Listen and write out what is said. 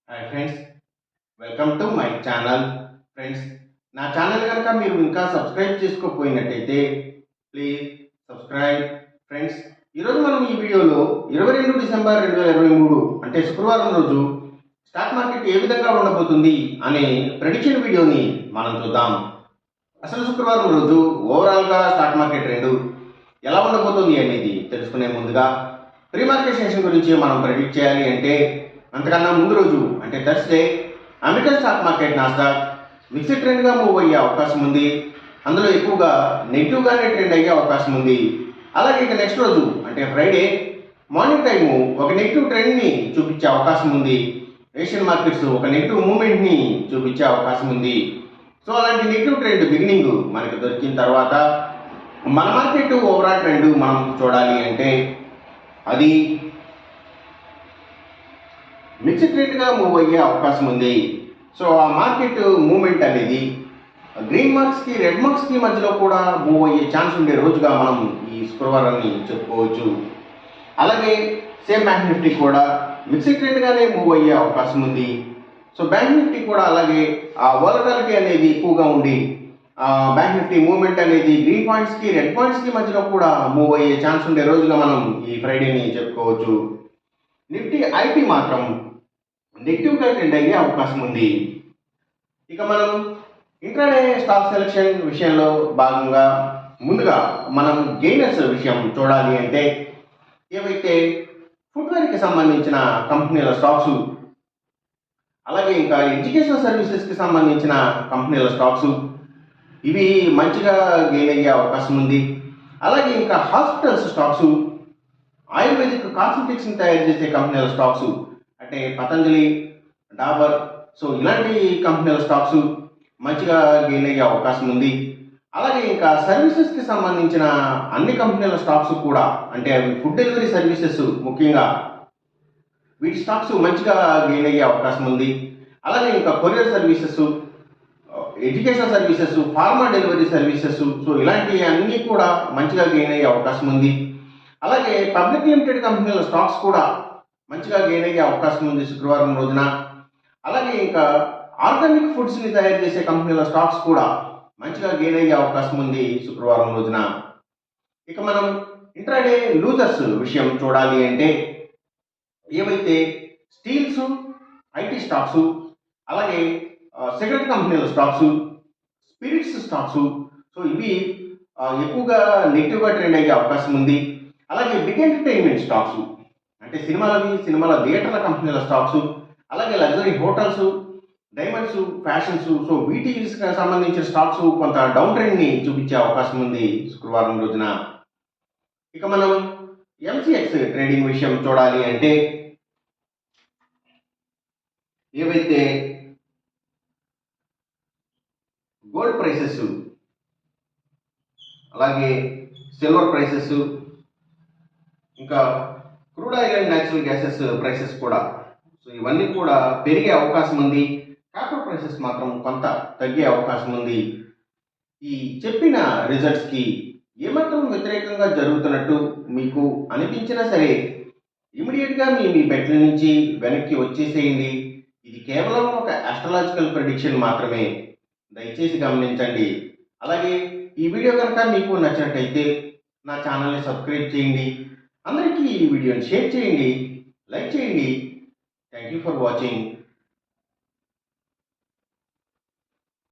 Hi friends, welcome to my channel. Friends, నా channel కనుక మీరు ఇంకా సబ్స్క్రైబ్ చేసుకోకపోయినట్టయితే ప్లీజ్ సబ్స్క్రైబ్. ఫ్రెండ్స్, ఈరోజు మనం ఈ వీడియోలో 22 డిసెంబర్ 2023 అంటే శుక్రవారం రోజు స్టాక్ మార్కెట్ ఏ విధంగా ఉండబోతుంది అనే ప్రెడిక్షన్ వీడియోని మనం చూద్దాం. అసలు శుక్రవారం రోజు ఓవరాల్గా స్టాక్ మార్కెట్ ట్రెండ్ ఎలా ఉండబోతుంది అనేది తెలుసుకునే ముందుగా ప్రీ మార్కెట్ సెషన్ గురించి మనం ప్రెడిక్ట్ చేయాలి అంటే అంతకన్నా ముందు రోజు అంటే Thursday American stock market Nasdaq mixed ట్రెండ్గా మూవ్ అయ్యే అవకాశం ఉంది. అందులో ఎక్కువగా నెగిటివ్గానే ట్రెండ్ అయ్యే అవకాశం ఉంది. అలాగే ఇక నెక్స్ట్ రోజు అంటే ఫ్రైడే మార్నింగ్ టైము ఒక నెగిటివ్ ట్రెండ్ని చూపించే అవకాశం ఉంది. ఏషియన్ మార్కెట్స్ ఒక నెగిటివ్ మూమెంట్ని చూపించే అవకాశం ఉంది. సో అలాంటి నెగిటివ్ ట్రెండ్ బిగినింగ్ మనకి దొరికిన తర్వాత మన మార్కెట్ ఓవరాల్ ట్రెండ్ మనం చూడాలి అంటే అది మిక్స్డ్ ట్రెండ్గా మూవ్ అయ్యే అవకాశం ఉంది. సో ఆ మార్కెట్ మూమెంట్ అనేది గ్రీన్ మార్క్స్కి రెడ్ మార్క్స్కి మధ్యలో కూడా మూవ్ అయ్యే ఛాన్స్ ఉండే రోజుగా మనం ఈ శుక్రవారాన్ని చెప్పుకోవచ్చు. అలాగే సేమ్ బ్యాంక్ నిఫ్టీ కూడా మిక్స్డ్ ట్రెండ్గానే మూవ్ అయ్యే అవకాశం ఉంది. సో బ్యాంక్ నిఫ్టీ కూడా అలాగే ఆ వాలటాలిటీ అనేది ఎక్కువగా ఉండి బ్యాంక్ నిఫ్టీ మూవ్మెంట్ అనేది గ్రీన్ పాయింట్స్కి రెడ్ పాయింట్స్కి మధ్యలో కూడా మూవ్ అయ్యే ఛాన్స్ ఉండే రోజుగా మనం ఈ ఫ్రైడేని చెప్పుకోవచ్చు. నిఫ్టీ ఐపీ మాత్రం నెగిటివ్గా ట్రెండ్ అయ్యే అవకాశం ఉంది. ఇక మనం ఇంట్రాడే స్టాక్ సెలెక్షన్ విషయంలో భాగంగా ముందుగా మనం గెయినర్స్ విషయం చూడాలి అంటే ఏవైతే ఫుట్వేర్కి సంబంధించిన కంపెనీల స్టాక్స్, అలాగే ఇంకా ఎడ్యుకేషన్ సర్వీసెస్కి సంబంధించిన కంపెనీల స్టాక్స్ ఇవి మంచిగా గెయిన్ అయ్యే అవకాశం ఉంది. అలాగే ఇంకా హాస్పిటల్స్ స్టాక్స్, ఆయుర్వేదిక్ కాస్మెటిక్స్ని తయారు చేసే కంపెనీల స్టాక్స్ అంటే పతంజలి, డాబర్, సో ఇలాంటి కంపెనీల స్టాక్స్ మంచిగా గెయిన్ అయ్యే అవకాశం ఉంది. అలాగే ఇంకా సర్వీసెస్కి సంబంధించిన అన్ని కంపెనీల స్టాక్స్ కూడా అంటే అవి ఫుడ్ డెలివరీ సర్వీసెస్ ముఖ్యంగా వీటి స్టాక్స్ మంచిగా గెయిన్ అయ్యే అవకాశం ఉంది. అలాగే ఇంకా courier services, education services, pharma delivery services, so ఇలాంటి అన్నీ కూడా మంచిగా గెయిన్ అయ్యే అవకాశం ఉంది. అలాగే పబ్లిక్ లిమిటెడ్ కంపెనీల స్టాక్స్ కూడా మంచిగా గెయిన్ అయ్యే అవకాశం ఉంది శుక్రవారం రోజున. అలాగే ఇంకా ఆర్గానిక్ ఫుడ్స్ని తయారు చేసే కంపెనీల స్టాక్స్ కూడా మంచిగా గెయిన్ అయ్యే అవకాశం ఉంది శుక్రవారం రోజున. ఇక మనం ఇంట్రాడే లూజర్స్ విషయం చూడాలి అంటే ఏవైతే స్టీల్స్, ఐటీ స్టాక్స్, అలాగే సిగరెట్ కంపెనీల స్టాక్స్, స్పిరిట్స్ స్టాక్స్, సో ఇవి ఎక్కువగా నెగిటివ్గా ట్రెండ్ అయ్యే అవకాశం ఉంది. అలాగే బిగ్ ఎంటర్టైన్మెంట్ స్టాక్స్ అంటే సినిమాల థియేటర్ల కంపెనీల స్టాక్స్, అలాగే luxury hotels, diamonds, fashions, so వీటికి సంబంధించిన స్టాక్స్ కొంత డౌన్ ట్రెండ్ని చూపించే అవకాశం ఉంది శుక్రవారం రోజున. ఇక మనం ఎంసీఎక్స్ ట్రేడింగ్ విషయం చూడాలి అంటే ఏవైతే గోల్డ్ ప్రైసెస్, అలాగే సిల్వర్ ప్రైసెస్, ఇంకా crude oil and natural gases prices కూడా, సో ఇవన్నీ కూడా పెరిగే అవకాశం ఉంది. కాపర్ ప్రైసెస్ మాత్రం కొంత తగ్గే అవకాశం ఉంది. ఈ చెప్పిన రిజల్ట్స్కి ఏమాత్రం వ్యతిరేకంగా జరుగుతున్నట్టు మీకు అనిపించినా సరే ఇమీడియట్గా మీ బెట్ల నుంచి వెనక్కి వచ్చేసేయండి. ఇది కేవలం ఒక ఆస్ట్రాలజికల్ ప్రెడిక్షన్ మాత్రమే, దయచేసి గమనించండి. అలాగే ఈ వీడియో కనుక మీకు నచ్చినట్టయితే నా ఛానల్ని సబ్స్క్రైబ్ చేయండి. అందరికీ ఈ వీడియోని షేర్ చేయండి, లైక్ చేయండి. Thank you for watching.